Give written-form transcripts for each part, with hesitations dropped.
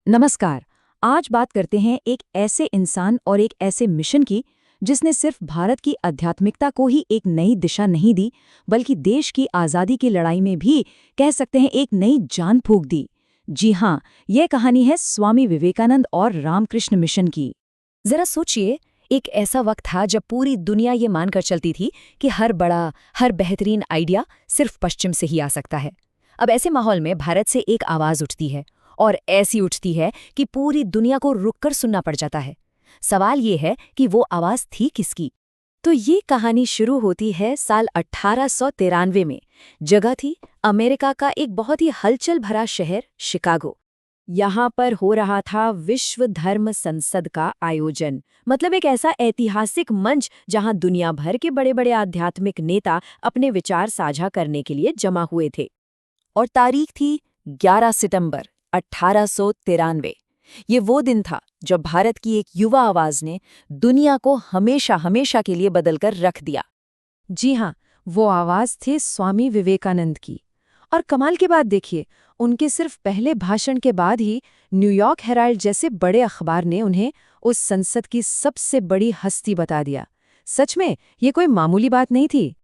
नमस्कार। आज बात करते हैं एक ऐसे इंसान और एक ऐसे मिशन की जिसने सिर्फ भारत की आध्यात्मिकता को ही एक नई दिशा नहीं दी, बल्कि देश की आज़ादी की लड़ाई में भी कह सकते हैं एक नई जान फूंक दी। जी हाँ, यह कहानी है स्वामी विवेकानंद और रामकृष्ण मिशन की। जरा सोचिए, एक ऐसा वक्त था जब पूरी दुनिया ये मानकर चलती थी कि हर बड़ा, हर बेहतरीन आइडिया सिर्फ पश्चिम से ही आ सकता है। अब ऐसे माहौल में भारत से एक आवाज़ उठती है, और ऐसी उठती है कि पूरी दुनिया को रुककर सुनना पड़ जाता है। सवाल ये है कि वो आवाज़ थी किसकी? तो ये कहानी शुरू होती है साल 1893 में। जगह थी अमेरिका का एक बहुत ही हलचल भरा शहर शिकागो। यहाँ पर हो रहा था विश्व धर्म संसद का आयोजन, मतलब एक ऐसा ऐतिहासिक मंच जहाँ दुनिया भर के बड़े बड़े आध्यात्मिक नेता अपने विचार साझा करने के लिए जमा हुए थे। और तारीख थी 11 सितंबर 1893। ये वो दिन था जब भारत की एक युवा आवाज ने दुनिया को हमेशा हमेशा के लिए बदलकर रख दिया। जी हाँ, वो आवाज थी स्वामी विवेकानंद की। और कमाल की बात देखिए, उनके सिर्फ पहले भाषण के बाद ही न्यूयॉर्क हेराल्ड जैसे बड़े अखबार ने उन्हें उस संसद की सबसे बड़ी हस्ती बता दिया। सच में ये कोई मामूली बात नहीं थी।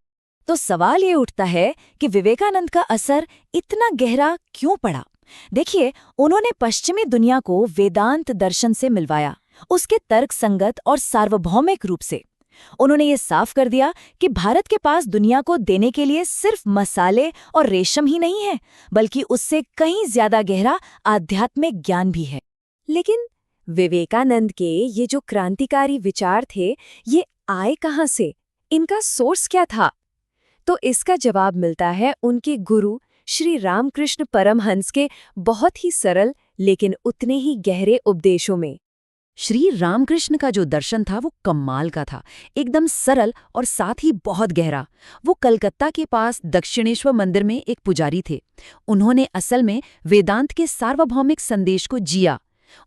तो सवाल ये उठता है कि विवेकानंद का असर इतना गहरा क्यों पड़ा? देखिए, उन्होंने पश्चिमी दुनिया को वेदांत दर्शन से मिलवाया, उसके तर्कसंगत और सार्वभौमिक रूप से। उन्होंने ये साफ कर दिया कि भारत के पास दुनिया को देने के लिए सिर्फ मसाले और रेशम ही नहीं है, बल्कि उससे कहीं ज्यादा गहरा आध्यात्मिक ज्ञान भी है। लेकिन विवेकानंद के ये जो क्रांतिकारी विचार थे, ये आए कहाँ से? इनका सोर्स क्या था? तो इसका जवाब मिलता है उनके गुरु श्री रामकृष्ण परमहंस के बहुत ही सरल लेकिन उतने ही गहरे उपदेशों में। श्री रामकृष्ण का जो दर्शन था वो कमाल का था, एकदम सरल और साथ ही बहुत गहरा। वो कलकत्ता के पास दक्षिणेश्वर मंदिर में एक पुजारी थे। उन्होंने असल में वेदांत के सार्वभौमिक संदेश को जिया।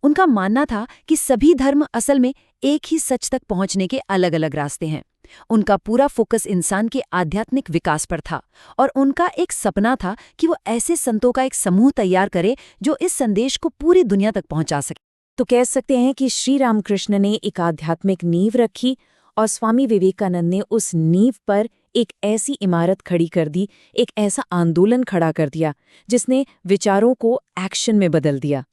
उनका मानना था कि सभी धर्म असल में एक ही सच तक पहुंचने के अलग अलग रास्ते हैं। उनका पूरा फोकस इंसान के आध्यात्मिक विकास पर था, और उनका एक सपना था कि वो ऐसे संतों का एक समूह तैयार करे जो इस संदेश को पूरी दुनिया तक पहुंचा सके। तो कह सकते हैं कि श्री रामकृष्ण ने एक आध्यात्मिक नींव रखी, और स्वामी विवेकानंद ने उस नींव पर एक ऐसी इमारत खड़ी कर दी, एक ऐसा आंदोलन खड़ा कर दिया जिसने विचारों को एक्शन में बदल दिया।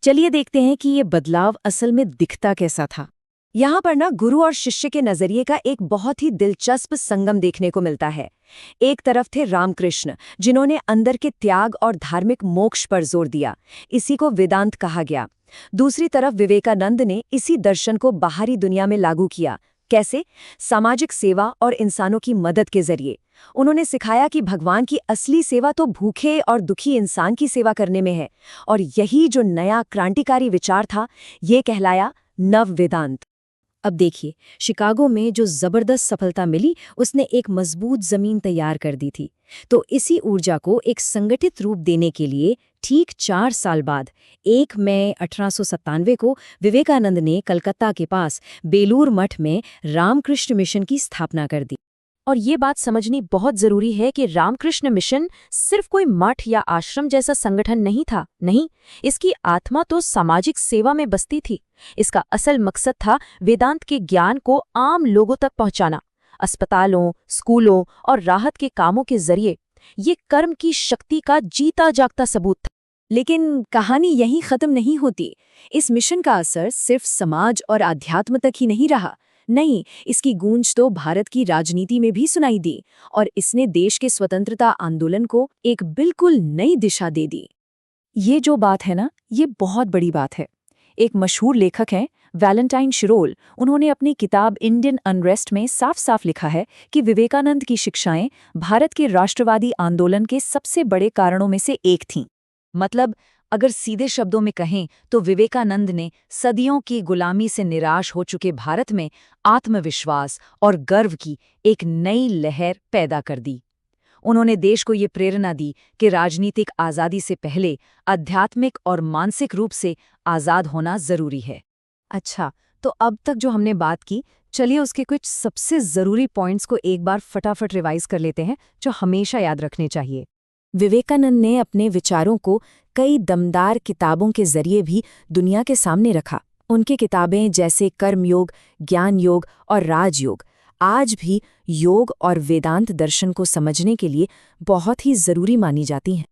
चलिए देखते हैं कि ये बदलाव असल में दिखता कैसा था। यहाँ पर ना गुरु और शिष्य के नजरिए का एक बहुत ही दिलचस्प संगम देखने को मिलता है। एक तरफ थे रामकृष्ण, जिन्होंने अंदर के त्याग और धार्मिक मोक्ष पर जोर दिया, इसी को वेदांत कहा गया। दूसरी तरफ विवेकानंद ने इसी दर्शन को बाहरी दुनिया में लागू किया। कैसे? सामाजिक सेवा और इंसानों की मदद के जरिए। उन्होंने सिखाया कि भगवान की असली सेवा तो भूखे और दुखी इंसान की सेवा करने में है, और यही जो नया क्रांतिकारी विचार था, ये कहलाया नव वेदांत। अब देखिए, शिकागो में जो जबरदस्त सफलता मिली, उसने एक मजबूत जमीन तैयार कर दी थी। तो इसी ऊर्जा को एक संगठित रूप देने के लिए ठीक 4 साल बाद 1 मई 1897 को विवेकानंद ने कलकत्ता के पास बेलूर मठ में रामकृष्ण मिशन की स्थापना कर दी। और ये बात समझनी बहुत जरूरी है कि रामकृष्ण मिशन सिर्फ कोई मठ या आश्रम जैसा संगठन नहीं था। नहीं, इसकी आत्मा तो सामाजिक सेवा में बसती थी। इसका असल मकसद था वेदांत के ज्ञान को आम लोगों तक पहुंचाना। अस्पतालों, स्कूलों और राहत के कामों के जरिए ये कर्म की शक्ति का जीता जागता सबूत था। लेकिन कहानी यहीं खत्म नहीं होती। इस मिशन का असर सिर्फ समाज और आध्यात्म तक ही नहीं रहा। नहीं, इसकी गूंज तो भारत की राजनीति में भी सुनाई दी, और इसने देश के स्वतंत्रता आंदोलन को एक बिल्कुल नई दिशा दे दी। ये जो बात है ना, ये बहुत बड़ी बात है। एक मशहूर लेखक हैं वैलेंटाइन शिरोल, उन्होंने अपनी किताब इंडियन अनरेस्ट में साफ साफ लिखा है कि विवेकानंद की शिक्षाएं भारत के राष्ट्रवादी आंदोलन के सबसे बड़े कारणों में से एक थीं। मतलब, अगर सीधे शब्दों में कहें तो विवेकानंद ने सदियों की गुलामी से निराश हो चुके भारत में आत्मविश्वास और गर्व की एक नई लहर पैदा कर दी। उन्होंने देश को ये प्रेरणा दी कि राजनीतिक आज़ादी से पहले आध्यात्मिक और मानसिक रूप से आज़ाद होना जरूरी है। अच्छा, तो अब तक जो हमने बात की, चलिए उसके कुछ सबसे ज़रूरी पॉइंट्स को एक बार फटाफट रिवाइज कर लेते हैं, जो हमेशा याद रखने चाहिए। विवेकानंद ने अपने विचारों को कई दमदार किताबों के जरिए भी दुनिया के सामने रखा। उनकी किताबें जैसे कर्मयोग, ज्ञान योग और राजयोग आज भी योग और वेदांत दर्शन को समझने के लिए बहुत ही जरूरी मानी जाती हैं।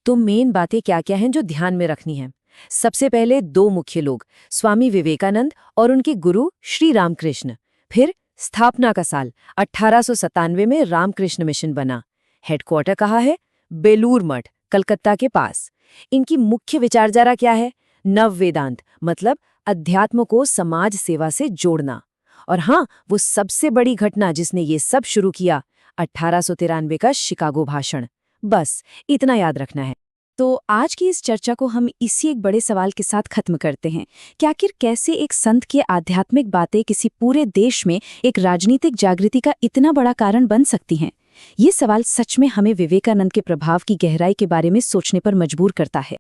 तो मेन बातें क्या-क्या हैं जो ध्यान में रखनी हैं? सबसे पहले दो मुख्य लोग, स्वामी विवेकानंद और उनके गुरु श्री रामकृष्ण। फिर स्थापना का साल 1897 में रामकृष्ण मिशन बना। हेडक्वार्टर कहाँ है? बेलूर मठ, कलकत्ता के पास। इनकी मुख्य विचारधारा क्या है? नव वेदांत, मतलब अध्यात्म को समाज सेवा से जोड़ना। और हाँ, वो सबसे बड़ी घटना जिसने ये सब शुरू किया, 1893 का शिकागो भाषण। बस इतना याद रखना है। तो आज की इस चर्चा को हम इसी एक बड़े सवाल के साथ खत्म करते हैं कि आखिर कैसे एक संत की आध्यात्मिक बातें किसी पूरे देश में एक राजनीतिक जागृति का इतना बड़ा कारण बन सकती हैं। ये सवाल सच में हमें विवेकानंद के प्रभाव की गहराई के बारे में सोचने पर मजबूर करता है।